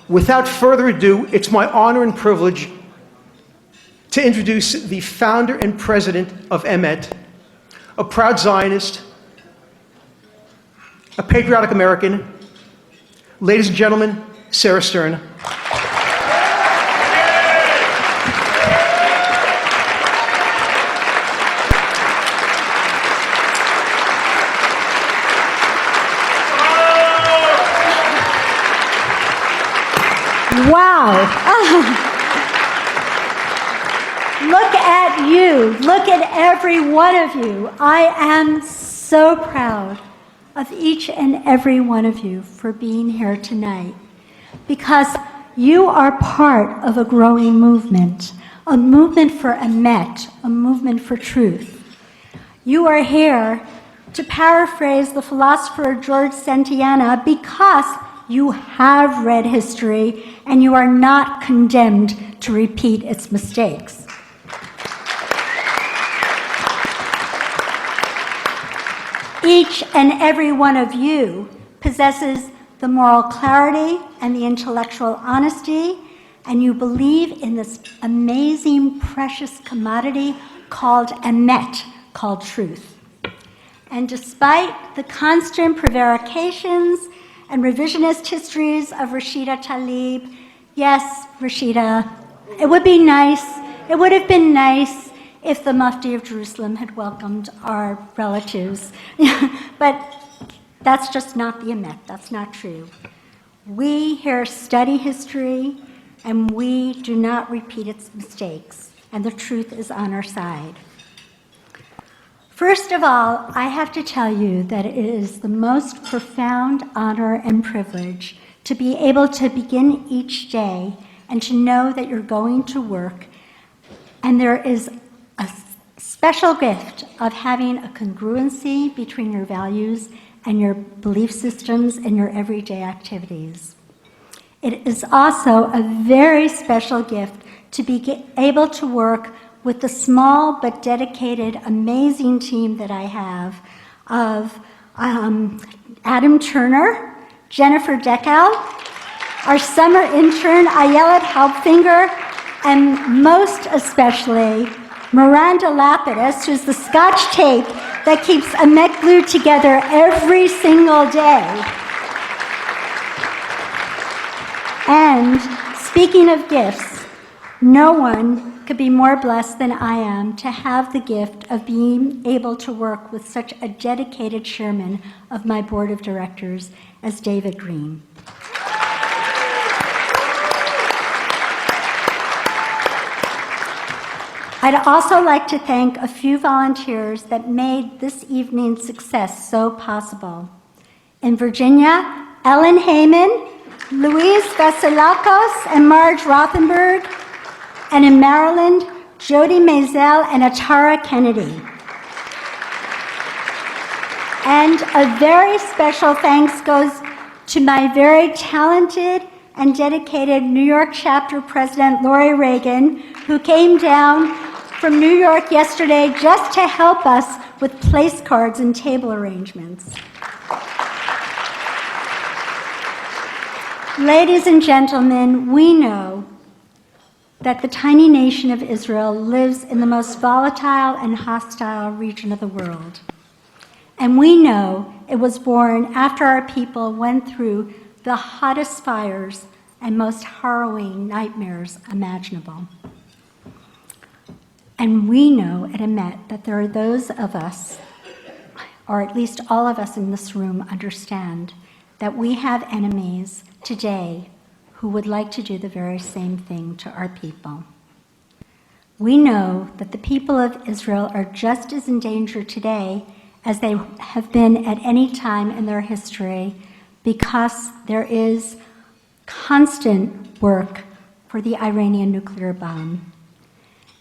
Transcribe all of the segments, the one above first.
Without further ado, it's my honor and privilege to introduce the founder and president of Emet, a proud Zionist, a patriotic American. Ladies and gentlemen, Sarah Stern. Wow. Look at you. Look at every one of you. I am so proud of each and every one of you for being here tonight, because you are part of a growing movement for Emet, a movement for truth. You are here, to paraphrase the philosopher George Santayana, because you have read history and you are not condemned to repeat its mistakes. Each and every one of you possesses the moral clarity and the intellectual honesty, and you believe in this amazing, precious commodity called emet, called truth. And despite the constant prevarications and revisionist histories of Rashida Tlaib, yes, Rashida, it would have been nice if the Mufti of Jerusalem had welcomed our relatives. But that's just not the emet, that's not true. We here study history and we do not repeat its mistakes, and the truth is on our side. First of all, I have to tell you that it is the most profound honor and privilege to be able to begin each day and to know that you're going to work, and there is a special gift of having a congruency between your values and your belief systems and your everyday activities. It is also a very special gift to be able to work with the small but dedicated, amazing team that I have of Adam Turner, Jennifer Deckow, our summer intern, Ayelet Hauptfinger, and most especially, Miranda Lapidus, who's the Scotch tape that keeps Emet glued together every single day. And speaking of gifts, no one could be more blessed than I am to have the gift of being able to work with such a dedicated chairman of my board of directors as David Green. I'd also like to thank a few volunteers that made this evening's success so possible. In Virginia, Ellen Heyman, Louise Vasilakos, and Marge Rothenberg, and in Maryland, Jody Maisel and Atara Kennedy. And a very special thanks goes to my very talented and dedicated New York chapter president, Lori Reagan, who came down from New York yesterday just to help us with place cards and table arrangements. Ladies and gentlemen, we know that the tiny nation of Israel lives in the most volatile and hostile region of the world. And we know it was born after our people went through the hottest fires and most harrowing nightmares imaginable. And we know at Emet that there are those of us, or at least all of us in this room understand, that we have enemies today who would like to do the very same thing to our people. We know that the people of Israel are just as in danger today as they have been at any time in their history, because there is constant work for the Iranian nuclear bomb.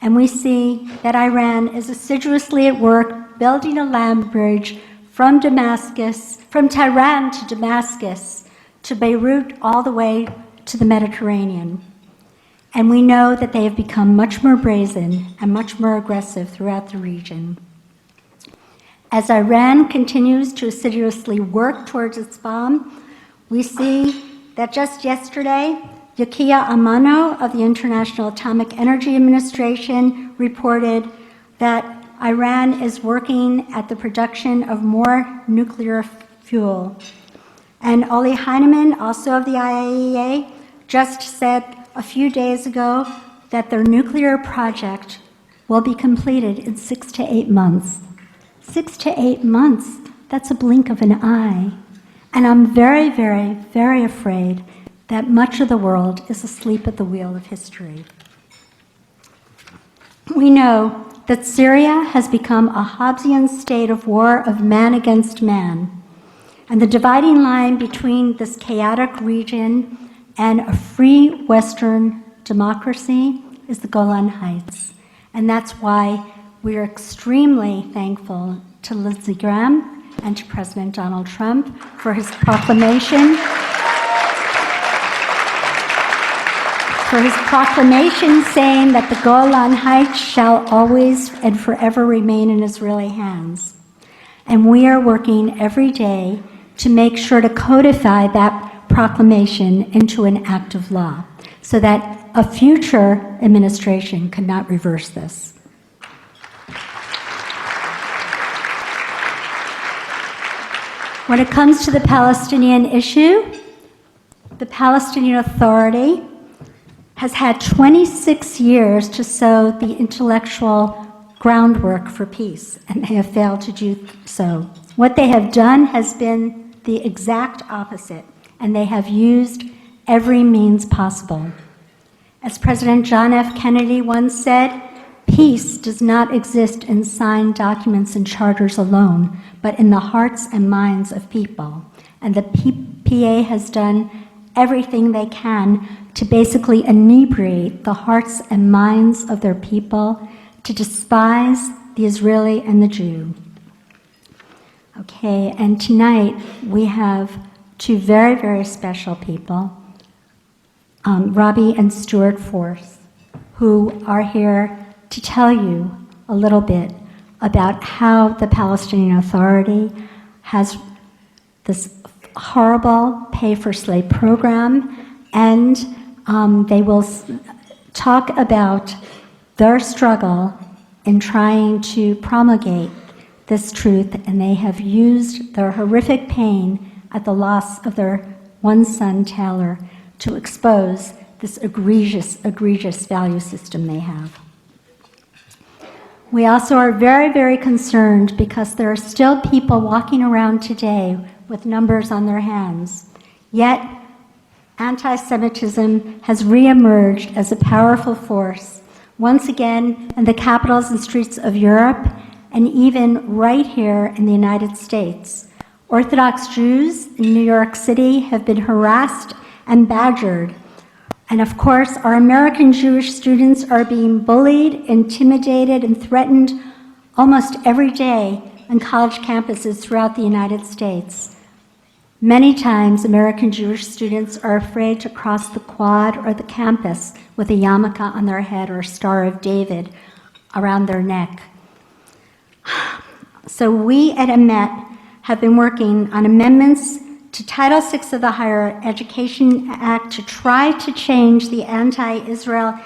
And we see that Iran is assiduously at work building a land bridge from Tehran to Damascus, to Beirut, all the way to the Mediterranean. And we know that they have become much more brazen and much more aggressive throughout the region. As Iran continues to assiduously work towards its bomb, we see that just yesterday, Yukiya Amano of the International Atomic Energy Administration reported that Iran is working at the production of more nuclear fuel. And Oli Heinemann, also of the IAEA, just said a few days ago that their nuclear project will be completed in 6 to 8 months. 6 to 8 months, that's a blink of an eye. And I'm very, very, very afraid that much of the world is asleep at the wheel of history. We know that Syria has become a Hobbesian state of war of man against man. And the dividing line between this chaotic region and a free Western democracy is the Golan Heights. And that's why we're extremely thankful to Lindsey Graham and to President Donald Trump for his proclamation saying that the Golan Heights shall always and forever remain in Israeli hands. And we are working every day to make sure to codify that proclamation into an act of law so that a future administration cannot reverse this. When it comes to the Palestinian issue, the Palestinian Authority has had 26 years to sow the intellectual groundwork for peace, and they have failed to do so. What they have done has been the exact opposite, and they have used every means possible. As President John F. Kennedy once said, peace does not exist in signed documents and charters alone, but in the hearts and minds of people. And the PA has done everything they can to basically inebriate the hearts and minds of their people, to despise the Israeli and the Jew. Okay, and tonight we have two very, very special people, Robbie and Stuart Force, who are here to tell you a little bit about how the Palestinian Authority has this horrible pay-for-slave program, and they will talk about their struggle in trying to promulgate this truth, and they have used their horrific pain at the loss of their one son, Taylor, to expose this egregious, egregious value system they have. We also are very, very concerned because there are still people walking around today with numbers on their hands. Yet, anti-Semitism has reemerged as a powerful force, once again in the capitals and streets of Europe, and even right here in the United States. Orthodox Jews in New York City have been harassed and badgered. And of course, our American Jewish students are being bullied, intimidated, and threatened almost every day on college campuses throughout the United States. Many times, American Jewish students are afraid to cross the quad or the campus with a yarmulke on their head or a Star of David around their neck. So we at EMET have been working on amendments to Title VI of the Higher Education Act to try to change the anti-Israel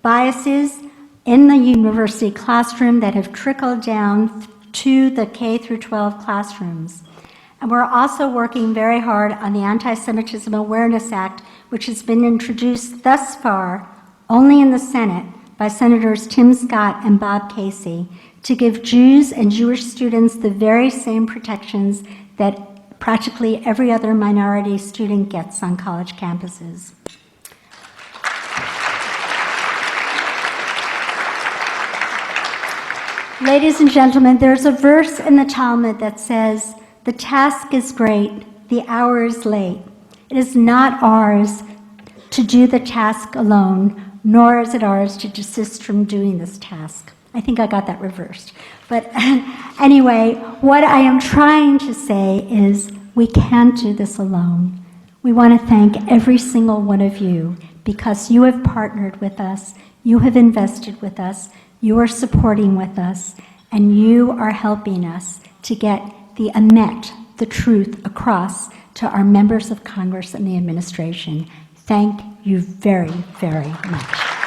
biases in the university classroom that have trickled down to the K through 12 classrooms. And we're also working very hard on the Anti-Semitism Awareness Act, which has been introduced thus far only in the Senate by Senators Tim Scott and Bob Casey, to give Jews and Jewish students the very same protections that practically every other minority student gets on college campuses. Ladies and gentlemen, there's a verse in the Talmud that says, "The task is great, the hour is late. It is not ours to do the task alone, nor is it ours to desist from doing this task." I think I got that reversed. But anyway, what I am trying to say is we can't do this alone. We want to thank every single one of you because you have partnered with us, you have invested with us, you are supporting with us, and you are helping us to get the emet, the truth, across to our members of Congress and the administration. Thank you very, very much.